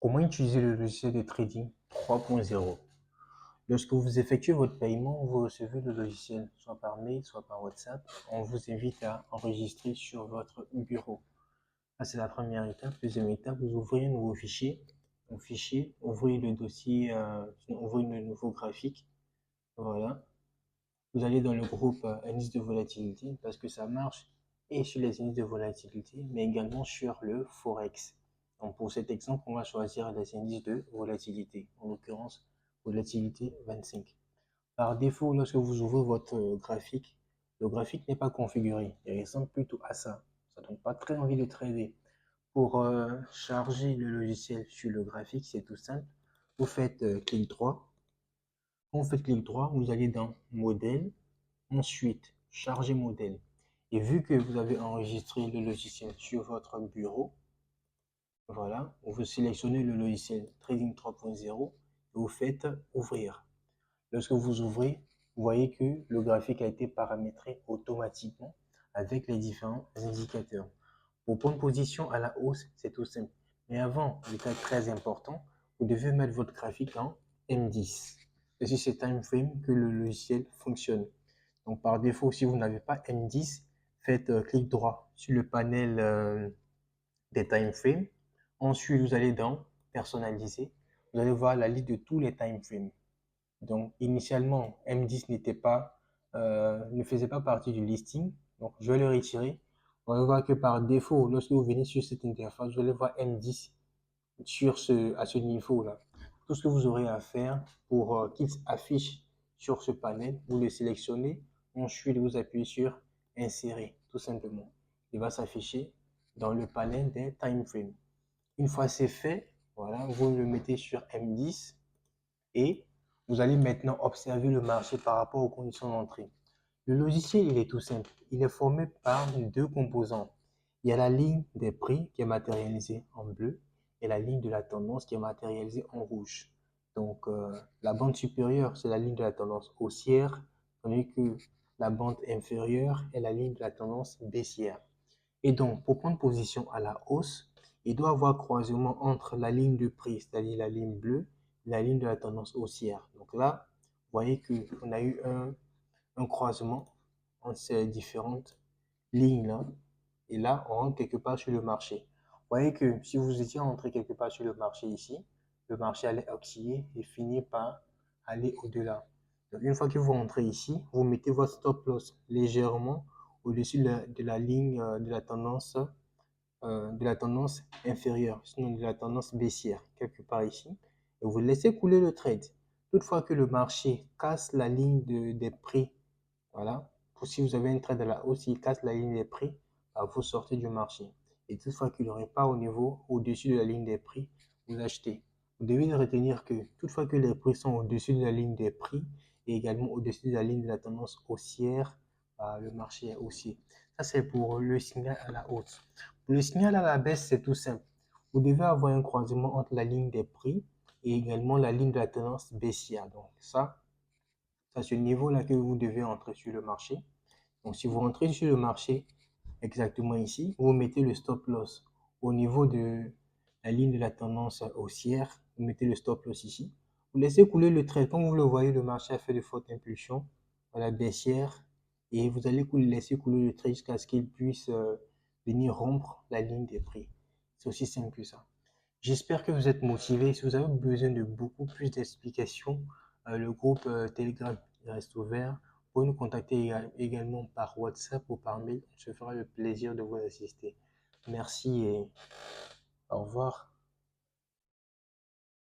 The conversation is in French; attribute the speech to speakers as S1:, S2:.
S1: Comment utiliser le logiciel de trading 3.0? Lorsque vous effectuez votre paiement, vous recevez le logiciel, soit par mail, soit par WhatsApp. On vous invite à enregistrer sur votre bureau. Ça, c'est la première étape. Deuxième étape, vous ouvrez un nouveau fichier. Un fichier, ouvrez le dossier, ouvrez le nouveau graphique. Voilà. Vous allez dans le groupe indice de volatilité parce que ça marche et sur les indices de volatilité, mais également sur le Forex. Donc pour cet exemple, on va choisir les indices de volatilité, en l'occurrence volatilité 25. Par défaut, lorsque vous ouvrez votre graphique, le graphique n'est pas configuré. Il ressemble plutôt à ça. Ça ne donne pas très envie de trader. Pour charger le logiciel sur le graphique, c'est tout simple. Vous faites clic droit. Quand vous faites clic droit, vous allez dans modèle. Ensuite, charger modèle. Et vu que vous avez enregistré le logiciel sur votre bureau, voilà, vous sélectionnez le logiciel Trading 3.0 et vous faites ouvrir. Lorsque vous ouvrez, vous voyez que le graphique a été paramétré automatiquement avec les différents indicateurs. Pour prendre position à la hausse, c'est tout simple. Mais avant, l'étape très important, vous devez mettre votre graphique en M10. C'est sur ce time frame que le logiciel fonctionne. Donc, par défaut, si vous n'avez pas M10, faites clic droit sur le panel des time frames. Ensuite, vous allez dans personnaliser. Vous allez voir la liste de tous les time frames. Donc, initialement, M10 ne faisait pas partie du listing. Donc, je vais le retirer. On va voir que par défaut, lorsque vous venez sur cette interface, vous allez voir M10 à ce niveau-là. Tout ce que vous aurez à faire pour qu'il s'affiche sur ce panel, vous le sélectionnez. Ensuite, vous appuyez sur Insérer, tout simplement. Il va s'afficher dans le panel des time frames. Une fois c'est fait, voilà, vous le mettez sur M10 et vous allez maintenant observer le marché par rapport aux conditions d'entrée. Le logiciel, il est tout simple. Il est formé par deux composants. Il y a la ligne des prix qui est matérialisée en bleu et la ligne de la tendance qui est matérialisée en rouge. Donc, la bande supérieure, c'est la ligne de la tendance haussière, tandis que la bande inférieure est la ligne de la tendance baissière. Et donc, pour prendre position à la hausse, il doit y avoir croisement entre la ligne de prix, c'est-à-dire la ligne bleue, et la ligne de la tendance haussière. Donc là, vous voyez qu'on a eu un croisement entre ces différentes lignes-là. Et là, on rentre quelque part sur le marché. Vous voyez que si vous étiez rentré quelque part sur le marché ici, le marché allait osciller et finir par aller au-delà. Donc, une fois que vous rentrez ici, vous mettez votre stop loss légèrement au-dessus de la ligne de la tendance inférieure, sinon de la tendance baissière, quelque part ici. Et vous laissez couler le trade. Toutefois que le marché casse la ligne des prix, voilà, si vous avez un trade à la hausse, il casse la ligne des prix, vous sortez du marché. Et toutefois qu'il n'aurait pas au-dessus de la ligne des prix, vous achetez. Vous devez retenir que toutefois que les prix sont au-dessus de la ligne des prix et également au-dessus de la ligne de la tendance haussière, le marché est haussier. Ça, c'est pour le signal à la hausse. Pour le signal à la baisse, c'est tout simple. Vous devez avoir un croisement entre la ligne des prix et également la ligne de la tendance baissière. Donc, ça, c'est à ce niveau-là que vous devez entrer sur le marché. Donc, si vous rentrez sur le marché exactement ici, vous mettez le stop loss au niveau de la ligne de la tendance haussière. Vous mettez le stop loss ici. Vous laissez couler le trade. Comme vous le voyez, le marché a fait de fortes impulsions à la baissière et vous allez laisser couler le trade jusqu'à ce qu'il puisse venir rompre la ligne des prix. C'est aussi simple que ça. J'espère que vous êtes motivé. Si vous avez besoin de beaucoup plus d'explications, le groupe Telegram reste ouvert. Vous pouvez nous contacter également par WhatsApp ou par mail. On se fera le plaisir de vous assister. Merci et au revoir.